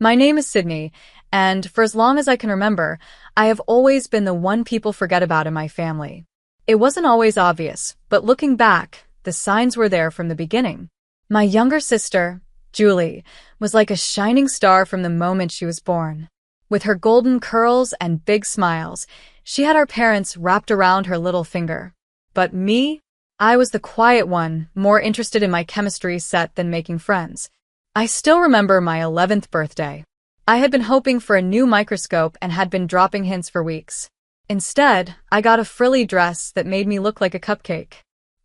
My name is Sydney, and for as long as I can remember, I have always been the one people forget about in my family. It wasn't always obvious, but looking back, the signs were there from the beginning. My younger sister, Julie, was like a shining star from the moment she was born. With her golden curls and big smiles, she had our parents wrapped around her little finger. But me? I was the quiet one, more interested in my chemistry set than making friends. I still remember my 11th birthday. I had been hoping for a new microscope and had been dropping hints for weeks. Instead, I got a frilly dress that made me look like a cupcake.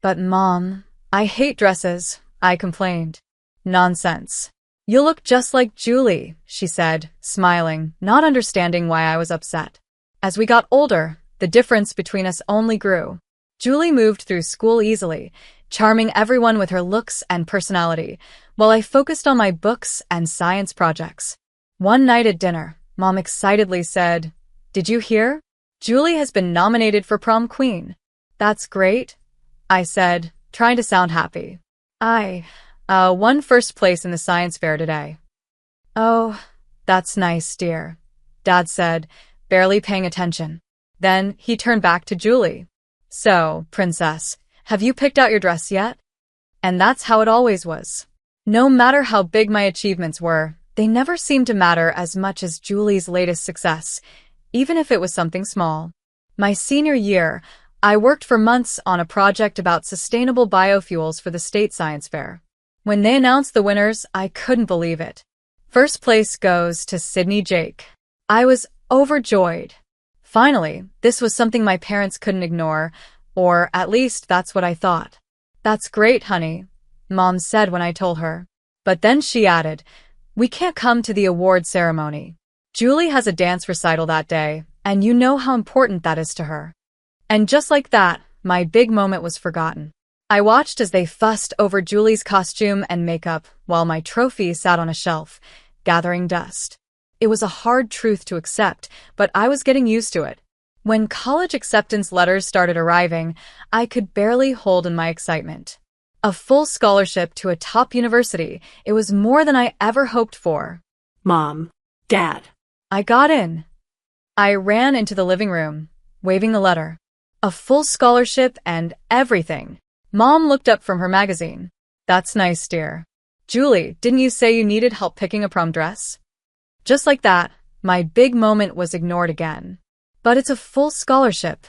But Mom, I hate dresses, I complained. Nonsense. You'll look just like Julie, she said, smiling, not understanding why I was upset. As we got older, the difference between us only grew. Julie moved through school easily, charming everyone with her looks and personality, while I focused on my books and science projects. One night at dinner, Mom excitedly said, "Did you hear? Julie has been nominated for prom queen." "That's great," I said, trying to sound happy. "I won first place in the science fair today." "Oh, that's nice, dear," Dad said, barely paying attention. Then he turned back to Julie. "So, princess, have you picked out your dress yet?" And that's how it always was. No matter how big my achievements were, they never seemed to matter as much as Julie's latest success, even if it was something small. My senior year, I worked for months on a project about sustainable biofuels for the state science fair. When they announced the winners, I couldn't believe it. First place goes to Sydney Jake. I was overjoyed. Finally, this was something my parents couldn't ignore, or at least that's what I thought. "That's great, honey," Mom said when I told her. But then she added, "We can't come to the award ceremony. Julie has a dance recital that day, and you know how important that is to her." And just like that, my big moment was forgotten. I watched as they fussed over Julie's costume and makeup while my trophy sat on a shelf, gathering dust. It was a hard truth to accept, but I was getting used to it. When college acceptance letters started arriving, I could barely hold in my excitement. A full scholarship to a top university, it was more than I ever hoped for. Mom, Dad. I got in. I ran into the living room, waving the letter. A full scholarship and everything. Mom looked up from her magazine. "That's nice, dear. Julie, didn't you say you needed help picking a prom dress?" Just like that, my big moment was ignored again. "But it's a full scholarship,"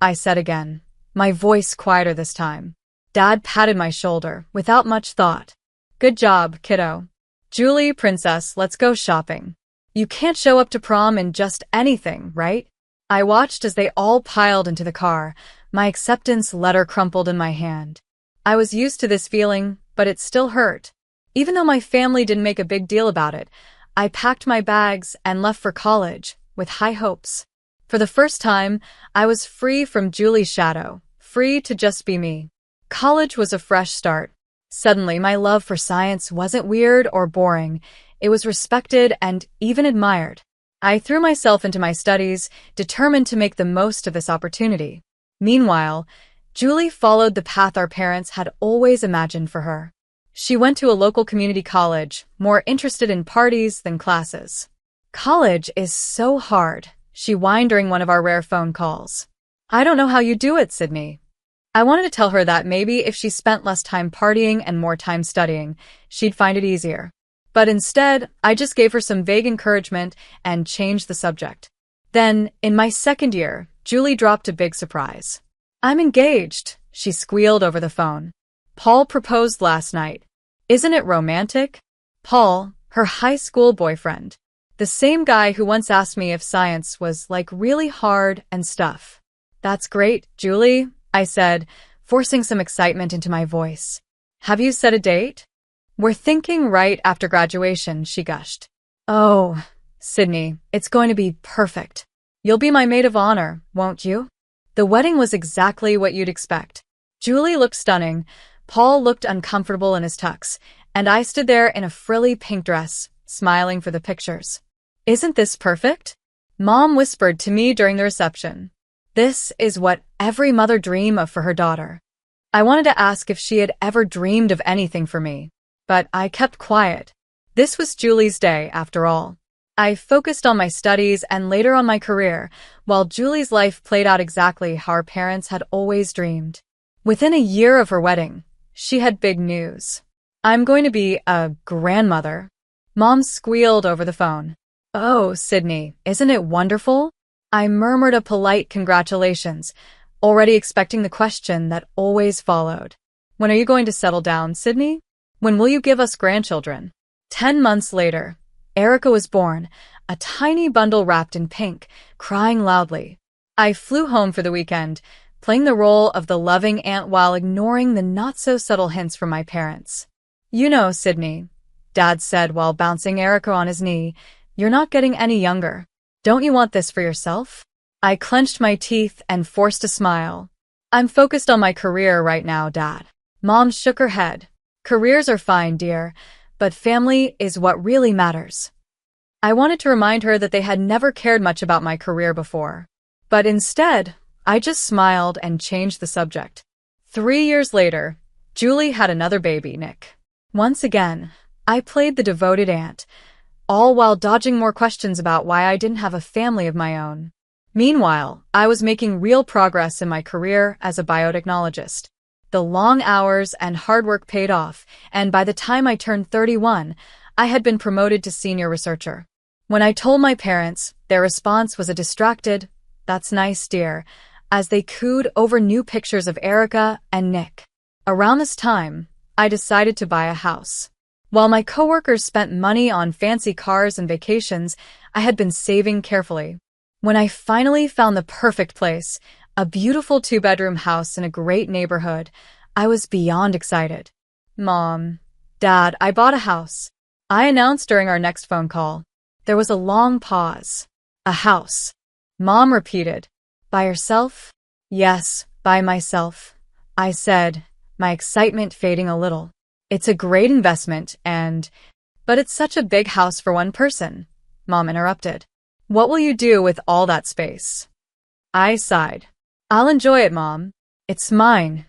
I said again, my voice quieter this time. Dad patted my shoulder, without much thought. "Good job, kiddo. Julie, princess, let's go shopping. You can't show up to prom in just anything, right?" I watched as they all piled into the car, my acceptance letter crumpled in my hand. I was used to this feeling, but it still hurt. Even though my family didn't make a big deal about it, I packed my bags and left for college, with high hopes. For the first time, I was free from Julie's shadow, free to just be me. College was a fresh start. Suddenly, my love for science wasn't weird or boring. It was respected and even admired. I threw myself into my studies, determined to make the most of this opportunity. Meanwhile, Julie followed the path our parents had always imagined for her. She went to a local community college, more interested in parties than classes. "College is so hard," she whined during one of our rare phone calls. "I don't know how you do it, Sydney." I wanted to tell her that maybe if she spent less time partying and more time studying, she'd find it easier. But instead, I just gave her some vague encouragement and changed the subject. Then, in my second year, Julie dropped a big surprise. "I'm engaged," she squealed over the phone. "Paul proposed last night. Isn't it romantic?" Paul, her high school boyfriend. The same guy who once asked me if science was like really hard and stuff. "That's great, Julie," I said, forcing some excitement into my voice. "Have you set a date?" "We're thinking right after graduation," she gushed. "Oh, Sydney, it's going to be perfect. You'll be my maid of honor, won't you?" The wedding was exactly what you'd expect. Julie looked stunning, Paul looked uncomfortable in his tux, and I stood there in a frilly pink dress, smiling for the pictures. "Isn't this perfect?" Mom whispered to me during the reception. This is what every mother dreams of for her daughter. I wanted to ask if she had ever dreamed of anything for me, but I kept quiet. This was Julie's day, after all. I focused on my studies and later on my career, while Julie's life played out exactly how her parents had always dreamed. Within a year of her wedding, she had big news. "I'm going to be a grandmother." Mom squealed over the phone. "Oh, Sydney, isn't it wonderful?" I murmured a polite congratulations, already expecting the question that always followed. "When are you going to settle down, Sydney? When will you give us grandchildren?" 10 months later, Erica was born, a tiny bundle wrapped in pink, crying loudly. I flew home for the weekend, playing the role of the loving aunt while ignoring the not-so-subtle hints from my parents. "You know, Sydney," Dad said while bouncing Erica on his knee, "you're not getting any younger. Don't you want this for yourself?" I clenched my teeth and forced a smile. "I'm focused on my career right now, Dad." Mom shook her head. "Careers are fine, dear, but family is what really matters." I wanted to remind her that they had never cared much about my career before. But instead, I just smiled and changed the subject. 3 years later, Julie had another baby, Nick. Once again, I played the devoted aunt, all while dodging more questions about why I didn't have a family of my own. Meanwhile, I was making real progress in my career as a biotechnologist. The long hours and hard work paid off, and by the time I turned 31, I had been promoted to senior researcher. When I told my parents, their response was a distracted, "That's nice, dear," as they cooed over new pictures of Erica and Nick. Around this time, I decided to buy a house. While my coworkers spent money on fancy cars and vacations, I had been saving carefully. When I finally found the perfect place, a beautiful 2-bedroom house in a great neighborhood, I was beyond excited. "Mom, Dad, I bought a house," I announced during our next phone call. There was a long pause. "A house," Mom repeated. "By yourself?" "Yes, by myself," I said, my excitement fading a little. "It's a great investment but it's such a big house for one person," Mom interrupted. "What will you do with all that space?" I sighed. "I'll enjoy it, Mom. It's mine."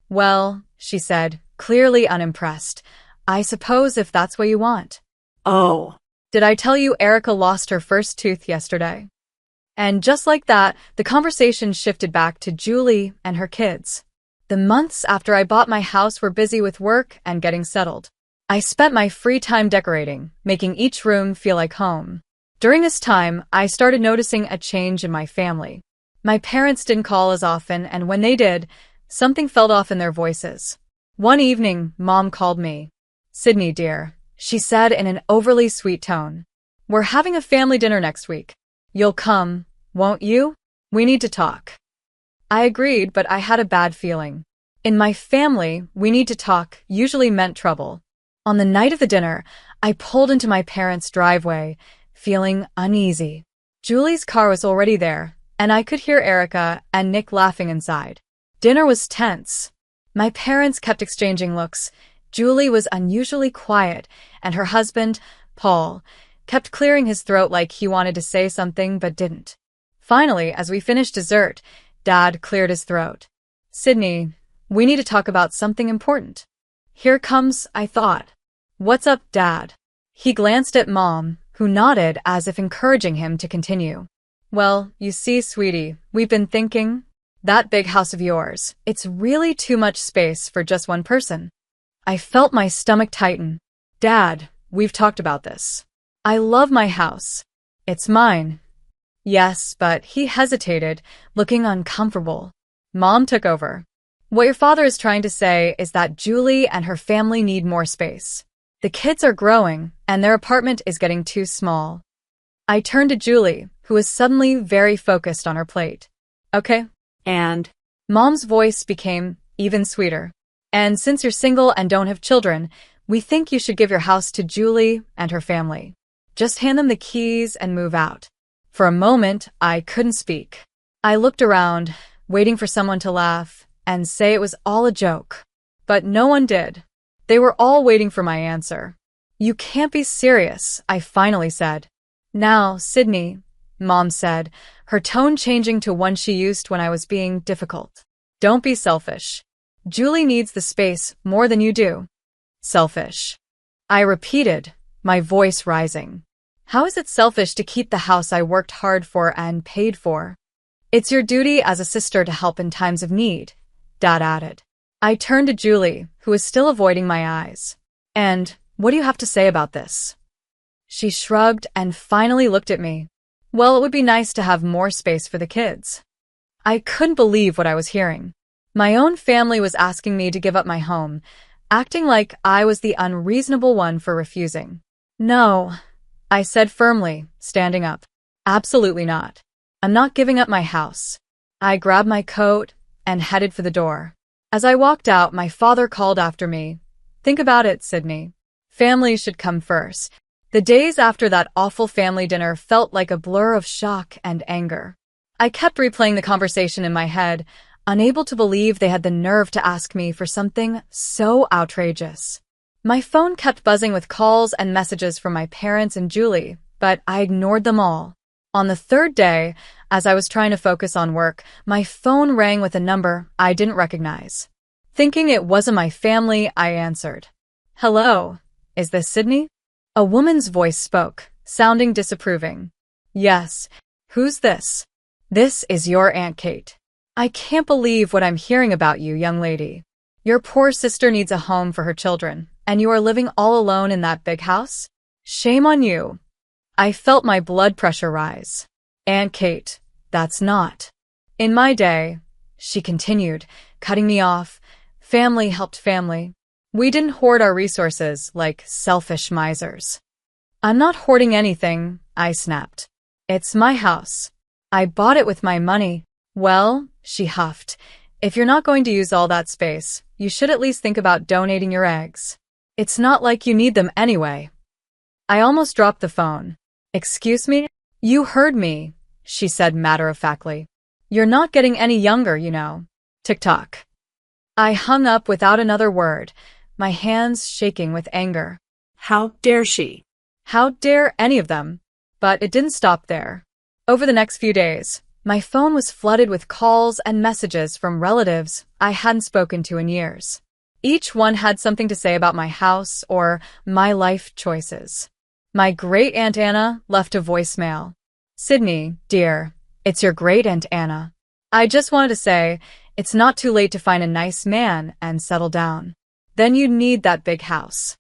"Well," she said, clearly unimpressed, "I suppose if that's what you want." Oh. "Did I tell you Erica lost her first tooth yesterday?" And just like that, the conversation shifted back to Julie and her kids. The months after I bought my house were busy with work and getting settled. I spent my free time decorating, making each room feel like home. During this time, I started noticing a change in my family. My parents didn't call as often, and when they did, something felt off in their voices. One evening, Mom called me. "Sydney, dear," she said in an overly sweet tone. "We're having a family dinner next week. You'll come, won't you? We need to talk." I agreed, but I had a bad feeling. In my family, "we need to talk" usually meant trouble. On the night of the dinner, I pulled into my parents' driveway, feeling uneasy. Julie's car was already there, and I could hear Erica and Nick laughing inside. Dinner was tense. My parents kept exchanging looks. Julie was unusually quiet, and her husband, Paul, kept clearing his throat like he wanted to say something but didn't. Finally, as we finished dessert, Dad cleared his throat. "Sydney, we need to talk about something important." Here comes, I thought. "What's up, Dad?" He glanced at Mom, who nodded as if encouraging him to continue. "Well, you see, sweetie, we've been thinking, that big house of yours, it's really too much space for just one person." I felt my stomach tighten. "Dad, we've talked about this. I love my house. It's mine." "Yes, but," he hesitated, looking uncomfortable. Mom took over. "What your father is trying to say is that Julie and her family need more space. The kids are growing, and their apartment is getting too small." I turned to Julie, who was suddenly very focused on her plate. "Okay." And Mom's voice became even sweeter. "And since you're single and don't have children, we think you should give your house to Julie and her family. Just hand them the keys and move out." For a moment, I couldn't speak. I looked around, waiting for someone to laugh and say it was all a joke. But no one did. They were all waiting for my answer. "You can't be serious," I finally said. "Now, Sydney," Mom said, her tone changing to one she used when I was being difficult. "Don't be selfish. Julie needs the space more than you do." "Selfish," I repeated, my voice rising. How is it selfish to keep the house I worked hard for and paid for? It's your duty as a sister to help in times of need, Dad added. I turned to Julie, who was still avoiding my eyes. And what do you have to say about this? She shrugged and finally looked at me. Well, it would be nice to have more space for the kids. I couldn't believe what I was hearing. My own family was asking me to give up my home, acting like I was the unreasonable one for refusing. No, I said firmly, standing up. Absolutely not. I'm not giving up my house. I grabbed my coat and headed for the door. As I walked out, my father called after me. Think about it, Sydney. Family should come first. The days after that awful family dinner felt like a blur of shock and anger. I kept replaying the conversation in my head, unable to believe they had the nerve to ask me for something so outrageous. My phone kept buzzing with calls and messages from my parents and Julie, but I ignored them all. On the third day, as I was trying to focus on work, my phone rang with a number I didn't recognize. Thinking it wasn't my family, I answered. Hello, is this Sydney? A woman's voice spoke, sounding disapproving. Yes, who's this? This is your Aunt Kate. I can't believe what I'm hearing about you, young lady. Your poor sister needs a home for her children, and you are living all alone in that big house? Shame on you. I felt my blood pressure rise. Aunt Kate, that's not. In my day, she continued, cutting me off, family helped family. We didn't hoard our resources like selfish misers. I'm not hoarding anything, I snapped. It's my house. I bought it with my money. Well, she huffed, if you're not going to use all that space, you should at least think about donating your eggs. It's not like you need them anyway. I almost dropped the phone. Excuse me? You heard me, she said matter-of-factly. You're not getting any younger, you know. Tick-tock. I hung up without another word, my hands shaking with anger. How dare she? How dare any of them? But it didn't stop there. Over the next few days, my phone was flooded with calls and messages from relatives I hadn't spoken to in years. Each one had something to say about my house or my life choices. My great-aunt Anna left a voicemail. Sydney, dear, it's your great-aunt Anna. I just wanted to say, it's not too late to find a nice man and settle down. Then you'd need that big house.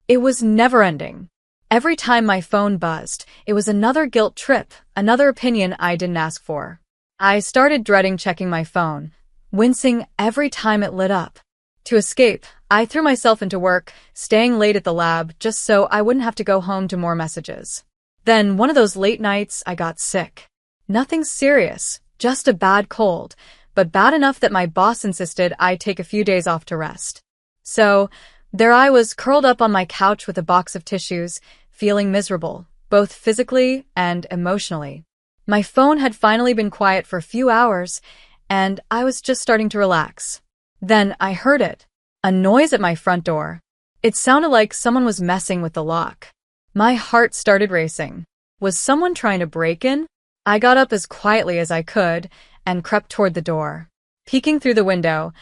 It was never-ending. Every time my phone buzzed, it was another guilt trip, another opinion I didn't ask for. I started dreading checking my phone, wincing every time it lit up. To escape, I threw myself into work, staying late at the lab just so I wouldn't have to go home to more messages. Then, one of those late nights, I got sick. Nothing serious, just a bad cold, but bad enough that my boss insisted I take a few days off to rest. So, there I was curled up on my couch with a box of tissues, feeling miserable, both physically and emotionally. My phone had finally been quiet for a few hours, and I was just starting to relax. Then I heard it. A noise at my front door. It sounded like someone was messing with the lock. My heart started racing. Was someone trying to break in? I got up as quietly as I could and crept toward the door. Peeking through the window,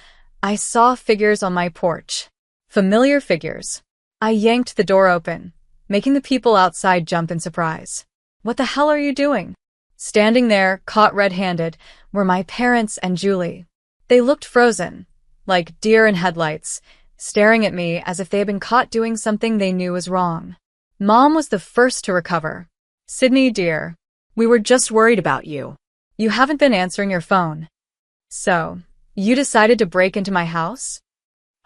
I saw figures on my porch. Familiar figures. I yanked the door open, making the people outside jump in surprise. What the hell are you doing? Standing there, caught red-handed, were my parents and Julie. They looked frozen, like deer in headlights, staring at me as if they had been caught doing something they knew was wrong. Mom was the first to recover. Sydney, dear, we were just worried about you. You haven't been answering your phone. So, you decided to break into my house?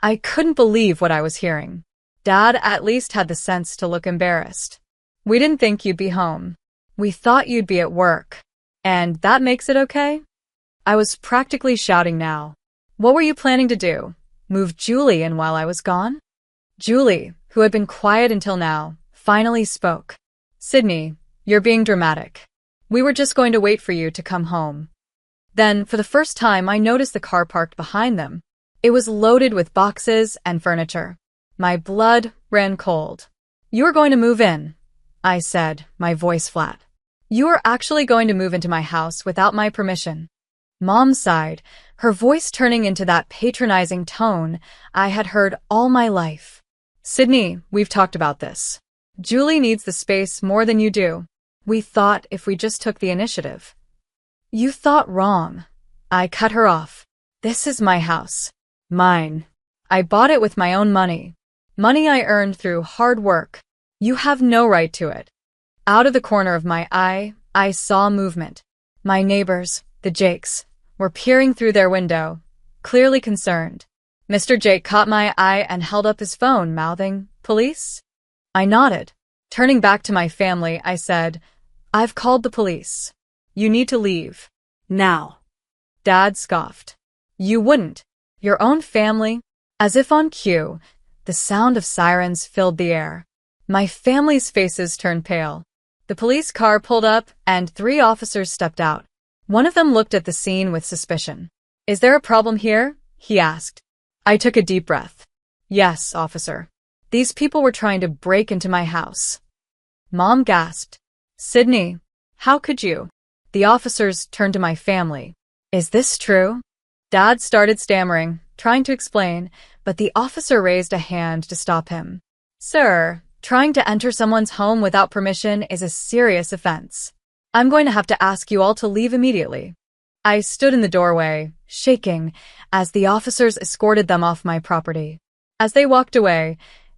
I couldn't believe what I was hearing. Dad at least had the sense to look embarrassed. We didn't think you'd be home. We thought you'd be at work. And that makes it okay? I was practically shouting now. What were you planning to do? Move Julie in while I was gone? Julie, who had been quiet until now, finally spoke. Sydney, you're being dramatic. We were just going to wait for you to come home. Then, for the first time, I noticed the car parked behind them. It was loaded with boxes and furniture. My blood ran cold. You are going to move in, I said, my voice flat. You are actually going to move into my house without my permission. Mom sighed, her voice turning into that patronizing tone I had heard all my life. Sydney, we've talked about this. Julie needs the space more than you do. We thought if we just took the initiative. You thought wrong. I cut her off. This is my house. Mine. I bought it with my own money. Money I earned through hard work. You have no right to it. Out of the corner of my eye, I saw movement. My neighbors, the Jakes, were peering through their window, clearly concerned. Mr. Jake caught my eye and held up his phone, mouthing, "Police?" I nodded. Turning back to my family, I said, "I've called the police. You need to leave." Now. Dad scoffed. "You wouldn't. Your own family?" As if on cue, the sound of sirens filled the air. My family's faces turned pale. The police car pulled up and 3 officers stepped out. One of them looked at the scene with suspicion. "Is there a problem here?" he asked. I took a deep breath. "Yes, officer. These people were trying to break into my house." Mom gasped. "Sydney, how could you?" The officers turned to my family. "Is this true?" Dad started stammering, trying to explain, but the officer raised a hand to stop him. "Sir, trying to enter someone's home without permission is a serious offense. I'm going to have to ask you all to leave immediately." I stood in the doorway, shaking, as the officers escorted them off my property. As they walked away,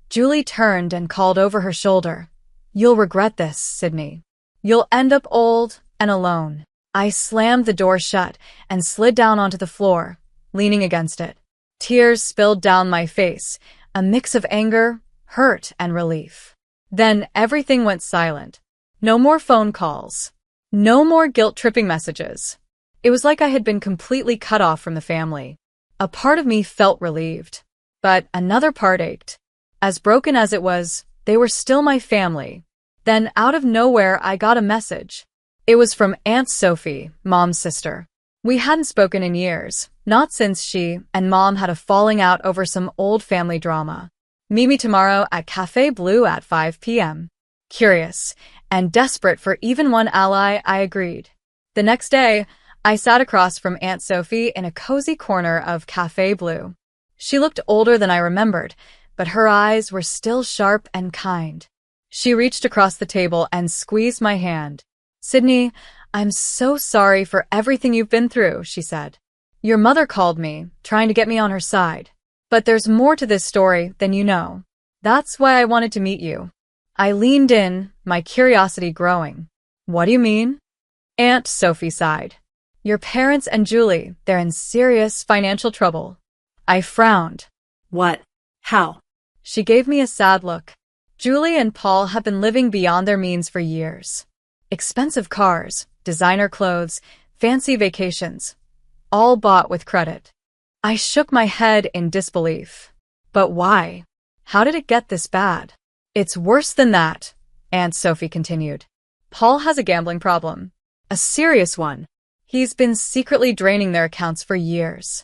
Julie turned and called over her shoulder, "You'll regret this, Sydney. You'll end up old and alone." I slammed the door shut and slid down onto the floor, leaning against it. Tears spilled down my face, a mix of anger, hurt, and relief. Then everything went silent. No more phone calls. No more guilt-tripping messages. It was like I had been completely cut off from the family. A part of me felt relieved, but another part ached. As broken as it was, they were still my family. Then, out of nowhere, I got a message. It was from Aunt Sophie, Mom's sister. We hadn't spoken in years, not since she and Mom had a falling out over some old family drama. "Meet me tomorrow at Café Blue at 5 p.m. Curious and desperate for even one ally, I agreed. The next day, I sat across from Aunt Sophie in a cozy corner of Café Blue. She looked older than I remembered, but her eyes were still sharp and kind. She reached across the table and squeezed my hand. "Sydney, I'm so sorry for everything you've been through," she said. "Your mother called me, trying to get me on her side. But there's more to this story than you know. That's why I wanted to meet you." I leaned in, my curiosity growing. "What do you mean?" Aunt Sophie sighed. "Your parents and Julie, they're in serious financial trouble." I frowned. What? How? She gave me a sad look. Julie and Paul have been living beyond their means for years. Expensive cars, designer clothes, fancy vacations, all bought with credit. I shook my head in disbelief. But why? How did it get this bad? "It's worse than that," Aunt Sophie continued. "Paul has a gambling problem. A serious one. He's been secretly draining their accounts for years."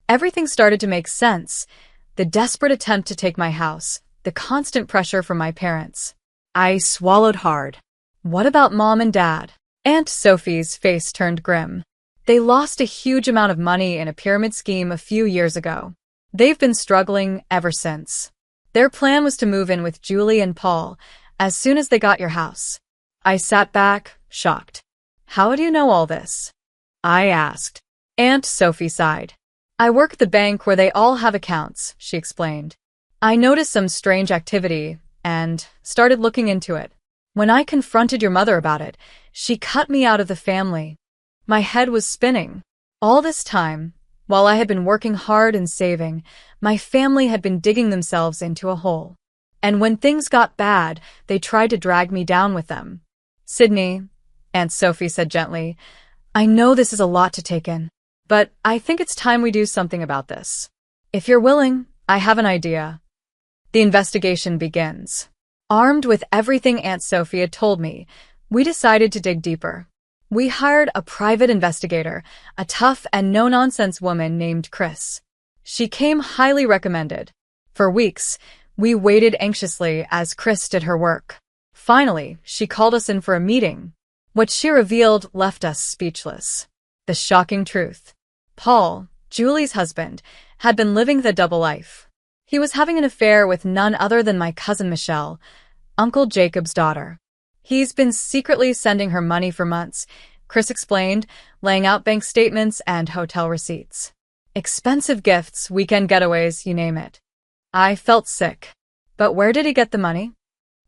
Everything started to make sense. The desperate attempt to take my house, the constant pressure from my parents. I swallowed hard. What about Mom and Dad? Aunt Sophie's face turned grim. They lost a huge amount of money in a pyramid scheme a few years ago. They've been struggling ever since. Their plan was to move in with Julie and Paul as soon as they got your house. I sat back, shocked. "How do you know all this?" I asked. Aunt Sophie sighed. "I work at the bank where they all have accounts," she explained. "I noticed some strange activity and started looking into it. When I confronted your mother about it, she cut me out of the family." My head was spinning. All this time, while I had been working hard and saving, my family had been digging themselves into a hole. And when things got bad, they tried to drag me down with them. "Sydney," Aunt Sophie said gently, "I know this is a lot to take in, but I think it's time we do something about this. If you're willing, I have an idea." The investigation begins. Armed with everything Aunt Sophie had told me, we decided to dig deeper. We hired a private investigator, a tough and no-nonsense woman named Chris. She came highly recommended. For weeks, we waited anxiously as Chris did her work. Finally, she called us in for a meeting. What she revealed left us speechless. The shocking truth. Paul, Julie's husband, had been living the double life. He was having an affair with none other than my cousin Michelle, Uncle Jacob's daughter. He's been secretly sending her money for months, Chris explained, laying out bank statements and hotel receipts. Expensive gifts, weekend getaways, you name it. I felt sick. But where did he get the money?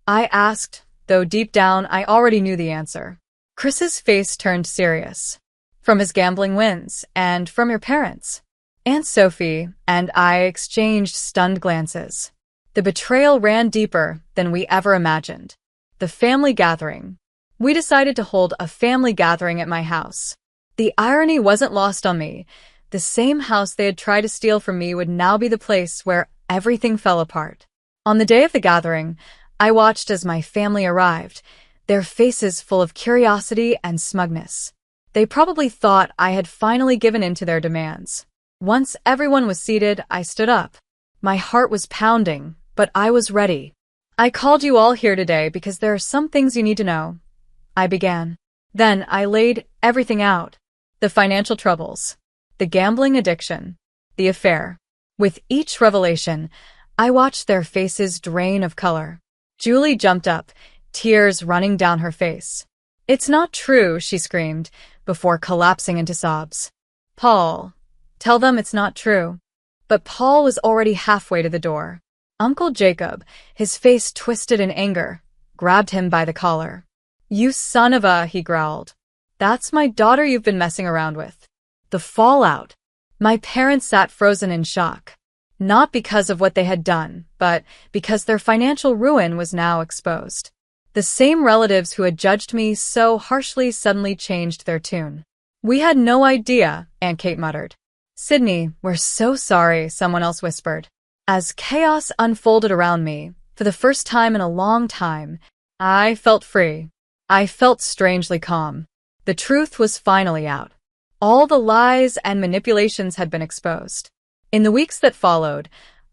I asked, though deep down I already knew the answer. Chris's face turned serious. From his gambling wins, and from your parents. Aunt Sophie and I exchanged stunned glances. The betrayal ran deeper than we ever imagined. The family gathering. We decided to hold a family gathering at my house. The irony wasn't lost on me. The same house they had tried to steal from me would now be the place where everything fell apart. On the day of the gathering, I watched as my family arrived, their faces full of curiosity and smugness. They probably thought I had finally given in to their demands. Once everyone was seated, I stood up. My heart was pounding, but I was ready. I called you all here today because there are some things you need to know. I began. Then I laid everything out. The financial troubles, the gambling addiction, the affair. With each revelation, I watched their faces drain of color. Julie jumped up, tears running down her face. It's not true, she screamed, before collapsing into sobs. Paul, tell them it's not true. But Paul was already halfway to the door. Uncle Jacob, his face twisted in anger, grabbed him by the collar. You son of a, he growled. That's my daughter you've been messing around with. The fallout. My parents sat frozen in shock. Not because of what they had done, but because their financial ruin was now exposed. The same relatives who had judged me so harshly suddenly changed their tune. We had no idea, Aunt Kate muttered. Sydney, we're so sorry, someone else whispered. As chaos unfolded around me, for the first time in a long time, I felt free. I felt strangely calm. The truth was finally out. All the lies and manipulations had been exposed. In the weeks that followed,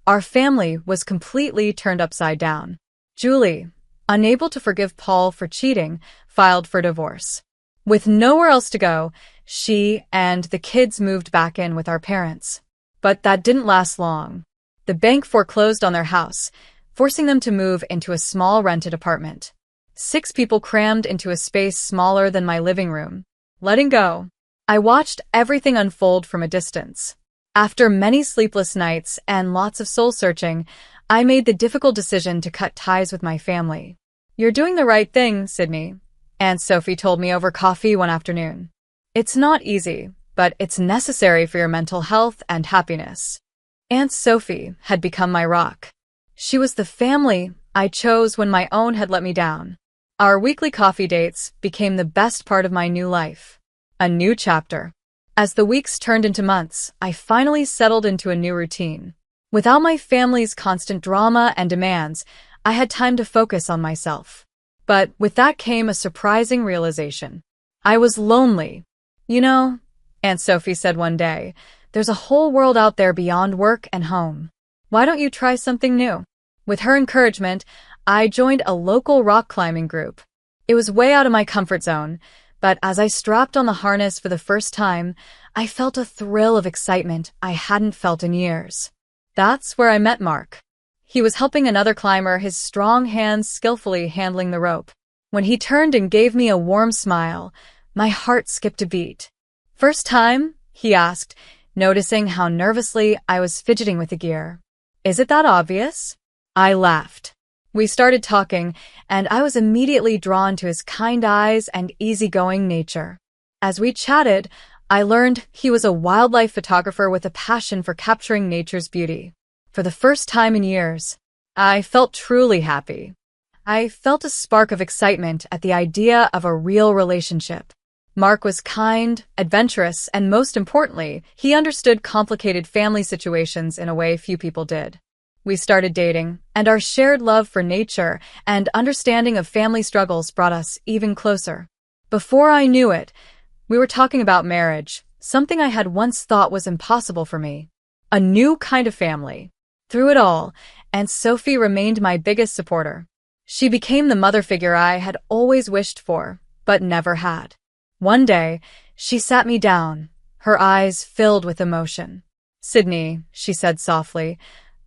our family was completely turned upside down. Julie, unable to forgive Paul for cheating, filed for divorce. With nowhere else to go, she and the kids moved back in with our parents. But that didn't last long. The bank foreclosed on their house, forcing them to move into a small rented apartment. 6 people crammed into a space smaller than my living room. Letting go. I watched everything unfold from a distance. After many sleepless nights and lots of soul-searching, I made the difficult decision to cut ties with my family. You're doing the right thing, Sydney, Aunt Sophie told me over coffee one afternoon. It's not easy, but it's necessary for your mental health and happiness. Aunt Sophie had become my rock. She was the family I chose when my own had let me down. Our weekly coffee dates became the best part of my new life. A new chapter. As the weeks turned into months, I finally settled into a new routine. Without my family's constant drama and demands, I had time to focus on myself. But with that came a surprising realization. I was lonely. You know, Aunt Sophie said one day, there's a whole world out there beyond work and home. Why don't you try something new? With her encouragement, I joined a local rock climbing group. It was way out of my comfort zone, but as I strapped on the harness for the first time, I felt a thrill of excitement I hadn't felt in years. That's where I met Mark. He was helping another climber, his strong hands skillfully handling the rope. When he turned and gave me a warm smile, my heart skipped a beat. First time? He asked, noticing how nervously I was fidgeting with the gear. Is it that obvious? I laughed. We started talking, and I was immediately drawn to his kind eyes and easygoing nature. As we chatted, I learned he was a wildlife photographer with a passion for capturing nature's beauty. For the first time in years, I felt truly happy. I felt a spark of excitement at the idea of a real relationship. Mark was kind, adventurous, and most importantly, he understood complicated family situations in a way few people did. We started dating, and our shared love for nature and understanding of family struggles brought us even closer. Before I knew it, we were talking about marriage, something I had once thought was impossible for me. A new kind of family. Through it all, Aunt Sophie remained my biggest supporter. She became the mother figure I had always wished for, but never had. One day, she sat me down, her eyes filled with emotion. Sydney, she said softly,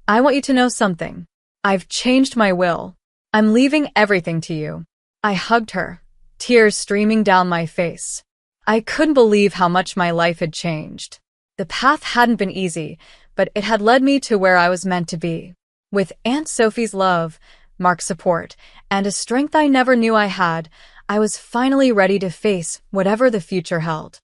I want you to know something. I've changed my will. I'm leaving everything to you. I hugged her, tears streaming down my face. I couldn't believe how much my life had changed. The path hadn't been easy, but it had led me to where I was meant to be. With Aunt Sophie's love, Mark's support, and a strength I never knew I had, I was finally ready to face whatever the future held.